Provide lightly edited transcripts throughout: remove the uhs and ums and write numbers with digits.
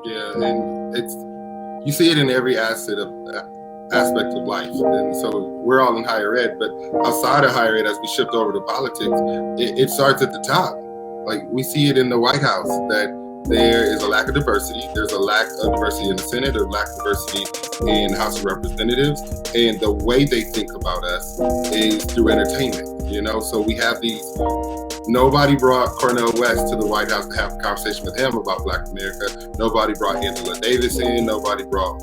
Yeah, and it's you see it in every aspect of life. And so we're all in higher ed, but outside of higher ed, as we shift over to politics, it starts at the top. Like we see it in the White House that there is a lack of diversity. There's a lack of diversity in the Senate, a lack of diversity in the House of Representatives, and the way they think about us is through entertainment. So we have these. Nobody brought Cornel West to the White House to have a conversation with him about Black America. Nobody brought Angela Davis in. Nobody brought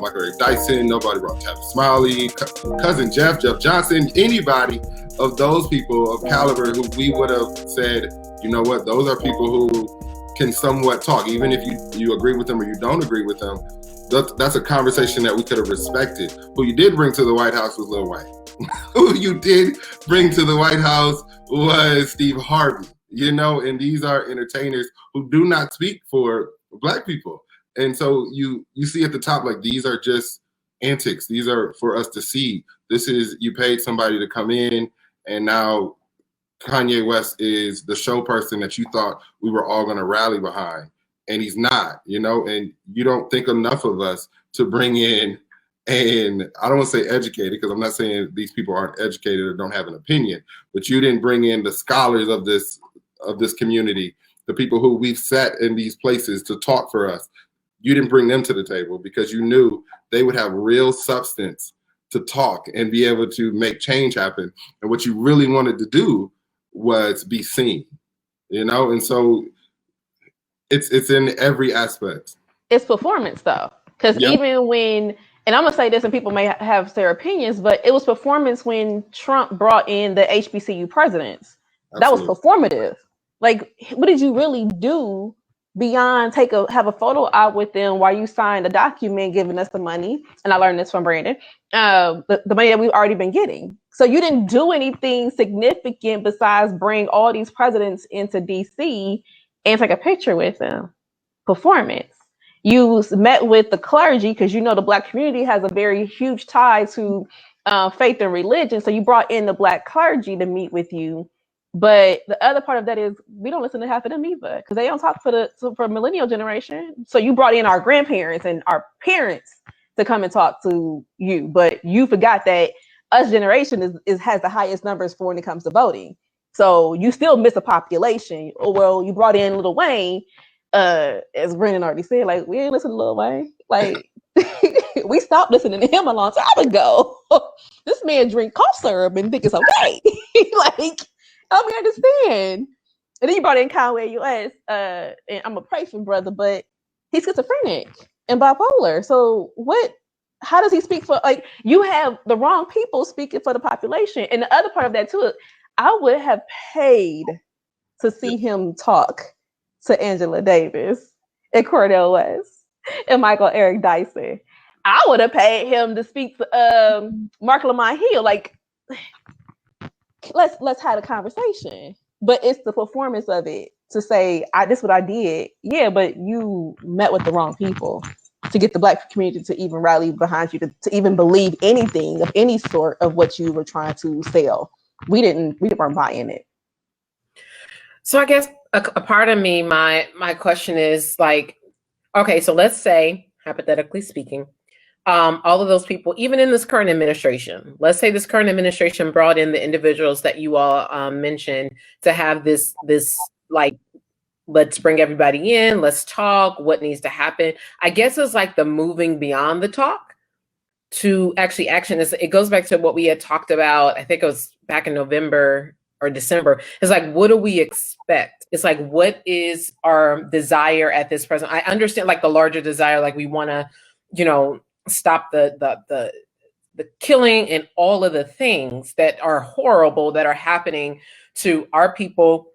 Michael Eric Dyson. Nobody brought Tavis Smiley, cousin Jeff Johnson, anybody of those people of caliber who we would have said, you know what, those are people who can somewhat talk, even if you agree with them or you don't agree with them. That's a conversation that we could have respected. Who you did bring to the White House was Lil Wayne. Who you did bring to the White House was Steve Harvey, and these are entertainers who do not speak for Black people. And so you see at the top, like, these are just antics. These are for us to see. This is, you paid somebody to come in, and now Kanye West is the show person that you thought we were all going to rally behind. And he's not, and you don't think enough of us to bring in, and I don't want to say educated, because I'm not saying these people aren't educated or don't have an opinion, but you didn't bring in the scholars of this community, the people who we've set in these places to talk for us. You didn't bring them to the table because you knew they would have real substance to talk and be able to make change happen. And what you really wanted to do was be seen, and so it's in every aspect. It's performance though, because even when, and I'm gonna say this, and people may have their opinions, but it was performance when Trump brought in the HBCU presidents. Absolutely. That was performative. Like, what did you really do beyond have a photo out with them while you signed a document giving us the money? And I learned this from Brandon, the money that we've already been getting. So you didn't do anything significant besides bring all these presidents into DC and take a picture with them. Performance. You met with the clergy because the Black community has a very huge tie to faith and religion. So you brought in the Black clergy to meet with you. But the other part of that is we don't listen to half of them either, because they don't talk for millennial generation. So you brought in our grandparents and our parents to come and talk to you, but you forgot that us generation has the highest numbers when it comes to voting. So you still miss a population. Well, you brought in Lil Wayne, as Brandon already said, like, we ain't listen to Lil Wayne. Like, we stopped listening to him a long time ago. This man drink cough syrup and think it's okay. Like, help me understand. And then you brought in Kanye West, and I'm a pray for brother, but he's schizophrenic and bipolar. So how does he speak for, like, you have the wrong people speaking for the population. And the other part of that too, I would have paid to see him talk to Angela Davis and Cornel West and Michael Eric Dyson. I would have paid him to speak to Marc Lamont Hill. Like, let's have a conversation. But it's the performance of it to say, this is what I did. Yeah, but you met with the wrong people to get the Black community to even rally behind you, to even believe anything of any sort of what you were trying to sell. We weren't buying it. So I guess a part of me, my question is, like, okay, so let's say, hypothetically speaking, all of those people, even in this current administration, let's say this current administration brought in the individuals that you all mentioned to have this like, let's bring everybody in, let's talk, what needs to happen. I guess it's like the moving beyond the talk to actually action. It goes back to what we had talked about, I think it was back in November or December. It's like, what do we expect? It's like, what is our desire at this present? I understand, like, the larger desire, like, we want to, stop the killing and all of the things that are horrible that are happening to our people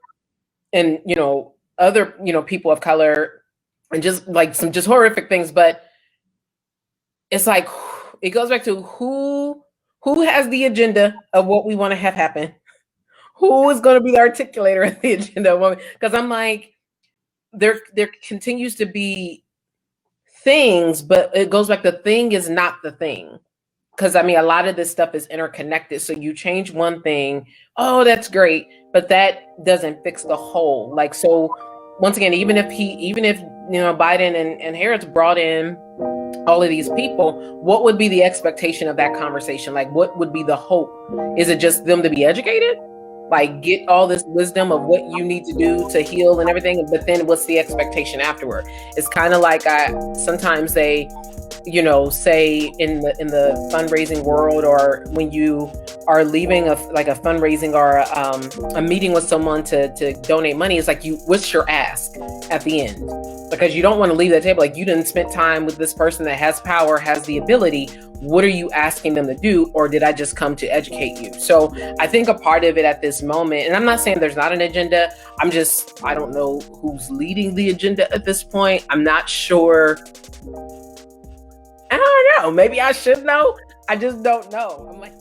and, other, people of color, and just like some just horrific things. But it's like, it goes back to who has the agenda of what we want to have happen. Who is going to be the articulator of the agenda? Because I'm like, there continues to be things, but it goes back, the thing is not the thing. Because I mean, a lot of this stuff is interconnected. So you change one thing, oh, that's great, but that doesn't fix the whole. Like, so once again, even if Biden and Harris brought in all of these people, what would be the expectation of that conversation? Like, what would be the hope? Is it just them to be educated? Like, get all this wisdom of what you need to do to heal and everything, but then what's the expectation afterward? It's kind of like sometimes they, say in the fundraising world, or when you are leaving a fundraising or a meeting with someone to donate money, it's like, what's your ask at the end? Because you don't want to leave that table like you didn't spend time with this person that has power, has the ability. What are you asking them to do? Or did I just come to educate you? So I think a part of it at this moment, and I'm not saying there's not an agenda, I don't know who's leading the agenda at this point. I'm not sure. I don't know. Maybe I should know. I just don't know. I'm like,